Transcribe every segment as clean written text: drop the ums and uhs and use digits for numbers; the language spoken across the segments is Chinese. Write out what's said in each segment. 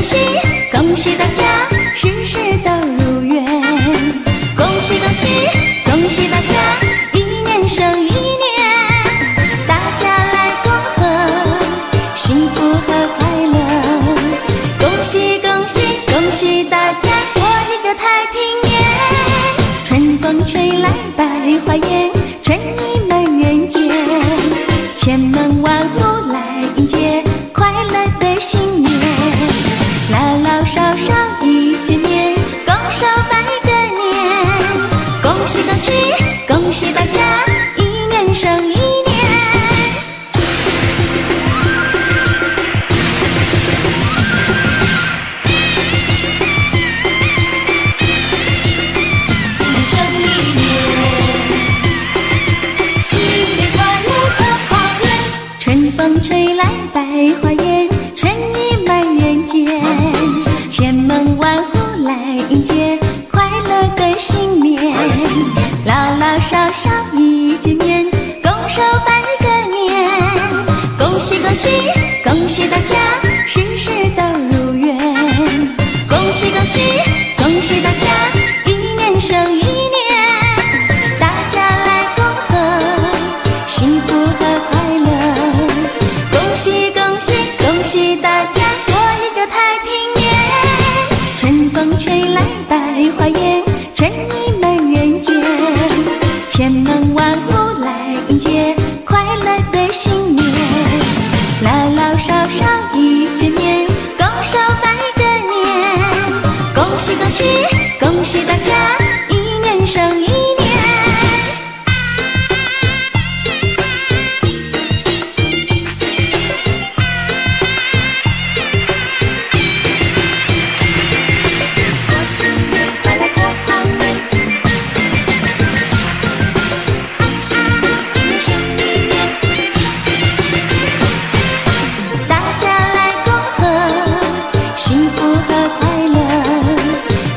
恭喜，恭喜大家事事都如愿。恭喜恭喜，恭喜大家一年生一年，大家来恭贺，幸福和快乐。恭喜恭喜，恭喜大家过一个太平年。春风吹来百花艳，春意满人间，千门万户来迎接快乐的新年。老老少少一见面，拱手拜个年。恭喜恭喜，恭喜大家一年生一年。春风吹来百花艳，春意满人间，千门万户来迎接快乐的新年。老老少少一见面，拱手拜个年。恭喜恭喜，恭喜大家事事都如愿。恭喜恭喜，恭喜大家一年生一年，大家来恭贺，幸福和快乐。恭喜恭喜，恭喜大家过一个太平年。春风吹来百花艳，春意满人间，千门万户来迎接快乐的新年。老老少少一见面，拱手拜个年。恭喜恭喜，恭喜大家一年生一年。幸福和快乐，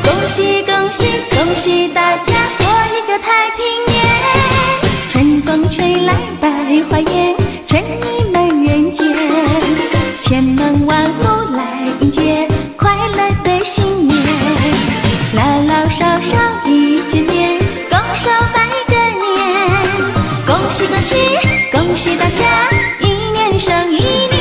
恭喜恭喜，恭喜大家过一个太平年。春风吹来百花艳，春意满人间，千门万户来迎接快乐的新年。老老少少一见面，拱手拜个年。恭喜恭喜，恭喜大家一年生一年。